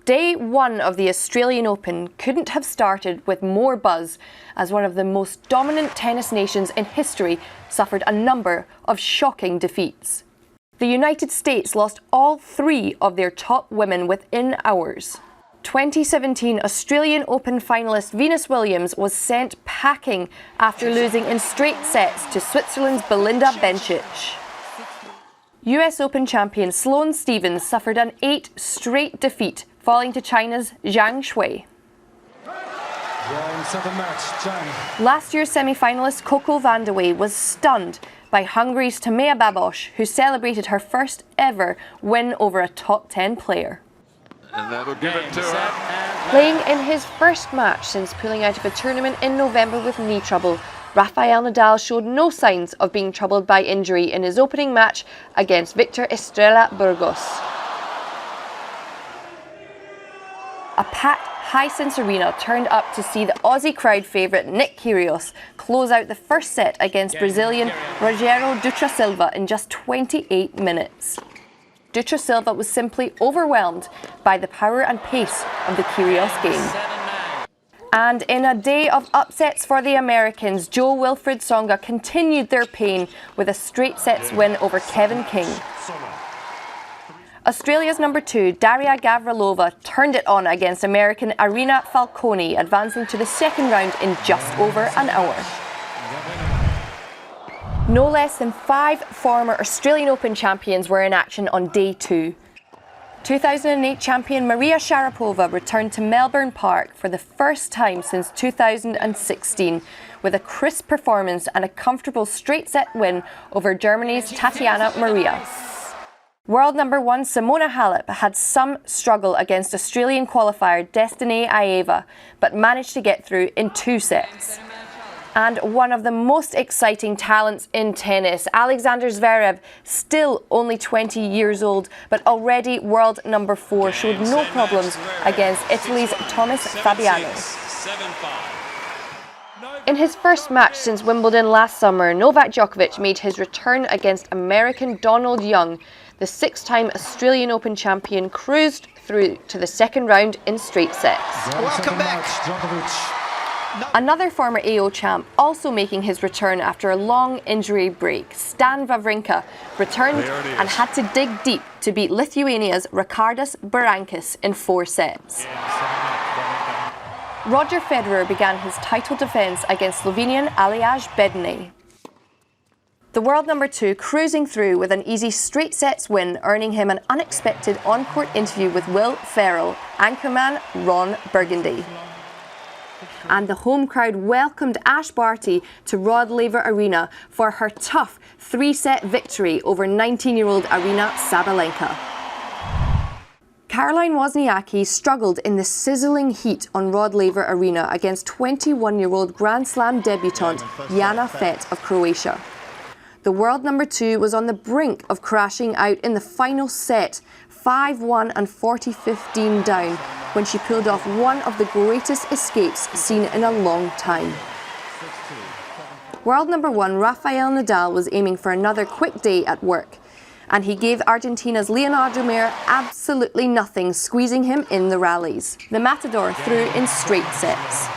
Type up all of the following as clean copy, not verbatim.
Day one of the Australian Open couldn't have started with more buzz, as one of the most dominant tennis nations in history suffered a number of shocking defeats. The United States lost all three of their top women within hours. 2017 Australian Open finalist Venus Williams was sent packing after losing in straight sets to Switzerland's Belinda Bencic. US Open champion Sloane Stephens suffered an 8 straight defeat, falling to China's Zhang Shui. Last year's semi-finalist Coco Vandeweghe was stunned by Hungary's Tamea Babos, who celebrated her first ever win over a top 10 player. And that'll give it to her. Playing in his first match since pulling out of a tournament in November with knee trouble, Rafael Nadal showed no signs of being troubled by injury in his opening match against Victor Estrella Burgos. A packed Hisense Arena turned up to see the Aussie crowd favourite Nick Kyrgios close out the first set against Brazilian Rogério Dutra Silva in just 28 minutes. Dutra Silva was simply overwhelmed by the power and pace of the Kyrgios game. And in a day of upsets for the Americans, Jo-Wilfried Tsonga continued their pain with a straight sets win over Kevin King. Australia's number 2, Daria Gavrilova, turned it on against American Irina Falconi, advancing to the second round in just over an hour. No less than 5 former Australian Open champions were in action on day 2. 2008 champion Maria Sharapova returned to Melbourne Park for the first time since 2016 with a crisp performance and a comfortable straight-set win over Germany's Tatiana Maria. World number 1 Simona Halep had some struggle against Australian qualifier Destiny Aeva, but managed to get through in 2 sets. And one of the most exciting talents in tennis, Alexander Zverev, still only 20 years old, but already world number 4, showed no problems against Italy's Thomas Fabiano. In his first match since Wimbledon last summer, Novak Djokovic made his return against American Donald Young. The 6-time Australian Open champion cruised through to the second round in straight sets. Welcome back, Djokovic. Another former AO champ also making his return after a long injury break, Stan Wawrinka, returned and had to dig deep to beat Lithuania's Rikardas Berankis in 4 sets. Roger Federer began his title defence against Slovenian Aljaž Bedney. The world number 2 cruising through with an easy straight sets win, earning him an unexpected on-court interview with Will Ferrell, anchorman Ron Burgundy. And the home crowd welcomed Ash Barty to Rod Laver Arena for her tough 3-set victory over 19-year-old Aryna Sabalenka. Caroline Wozniacki struggled in the sizzling heat on Rod Laver Arena against 21-year-old Grand Slam debutante Jana Fett of Croatia. The world number 2 was on the brink of crashing out in the final set, 5-1 and 40-15 down, when she pulled off one of the greatest escapes seen in a long time. World number 1 Rafael Nadal was aiming for another quick day at work, and he gave Argentina's Leonardo Mayer absolutely nothing, squeezing him in the rallies. The Matador threw in straight sets.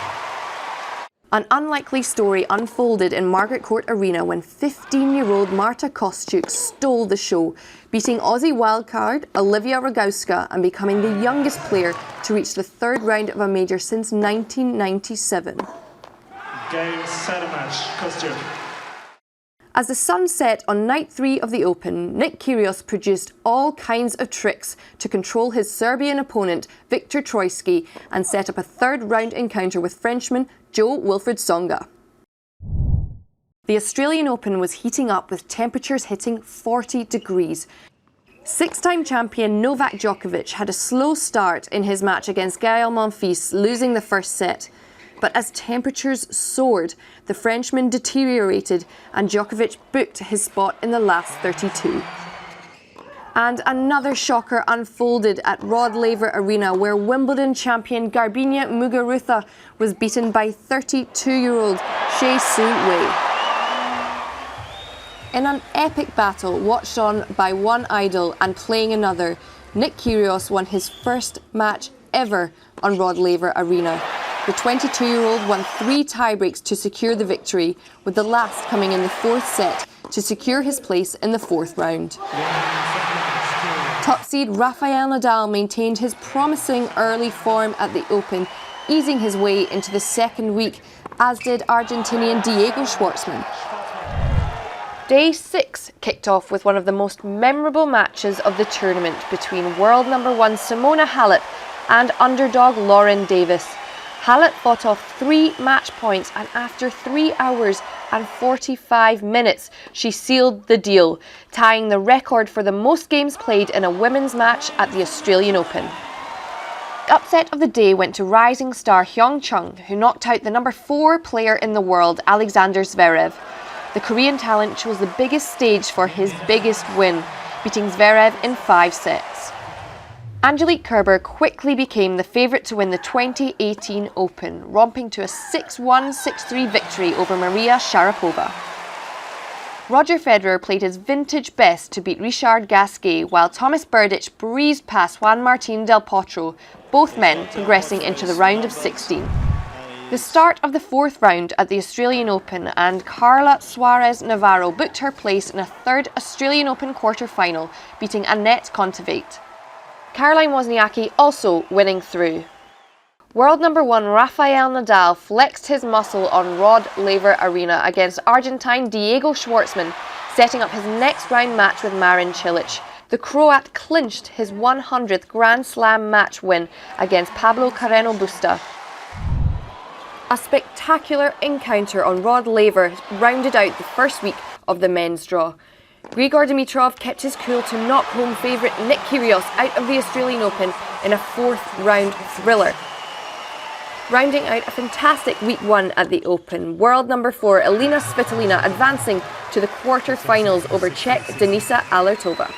An unlikely story unfolded in Margaret Court Arena when 15-year-old Marta Kostyuk stole the show, beating Aussie wildcard Olivia Rogowska and becoming the youngest player to reach the 3rd round of a major since 1997. Game, set, a match, Kostyuk. As the sun set on night 3 of the Open, Nick Kyrgios produced all kinds of tricks to control his Serbian opponent Viktor Troicki and set up a 3rd round encounter with Frenchman Jo-Wilfried Tsonga. The Australian Open was heating up with temperatures hitting 40 degrees. 6-time champion Novak Djokovic had a slow start in his match against Gael Monfils, losing the first set. But as temperatures soared, the Frenchman deteriorated and Djokovic booked his spot in the last 32. And another shocker unfolded at Rod Laver Arena, where Wimbledon champion Garbiñe Muguruza was beaten by 32-year-old Hsieh Su Wei. In an epic battle watched on by one idol and playing another, Nick Kyrgios won his first match ever on Rod Laver Arena. The 22-year-old won 3 tiebreaks to secure the victory, with the last coming in the 4th set to secure his place in the 4th round. Top seed Rafael Nadal maintained his promising early form at the Open, easing his way into the 2nd week, as did Argentinian Diego Schwartzman. Day 6 kicked off with one of the most memorable matches of the tournament between world number 1 Simona Halep and underdog Lauren Davis. Halep fought off 3 match points, and after 3 hours and 45 minutes, she sealed the deal, tying the record for the most games played in a women's match at the Australian Open. The upset of the day went to rising star Hyung Chung, who knocked out the number 4 player in the world, Alexander Zverev. The Korean talent chose the biggest stage for his biggest win, beating Zverev in 5 sets. Angelique Kerber quickly became the favourite to win the 2018 Open, romping to a 6-1, 6-3 victory over Maria Sharapova. Roger Federer played his vintage best to beat Richard Gasquet, while Thomas Berdych breezed past Juan Martín del Potro, both men progressing into the round of 16. The start of the 4th round at the Australian Open, and Carla Suarez Navarro booked her place in a 3rd Australian Open quarter-final, beating Annette Kontaveit. Caroline Wozniacki also winning through. World number 1 Rafael Nadal flexed his muscle on Rod Laver Arena against Argentine Diego Schwartzman, setting up his next round match with Marin Cilic. The Croat clinched his 100th Grand Slam match win against Pablo Carreno Busta. A spectacular encounter on Rod Laver rounded out the first week of the men's draw. Grigor Dimitrov kept his cool to knock home favourite Nick Kyrgios out of the Australian Open in a 4th round thriller. Rounding out a fantastic week 1 at the Open, world number 4 Elina Svitolina advancing to the quarter-finals over Czech Denisa Alertova.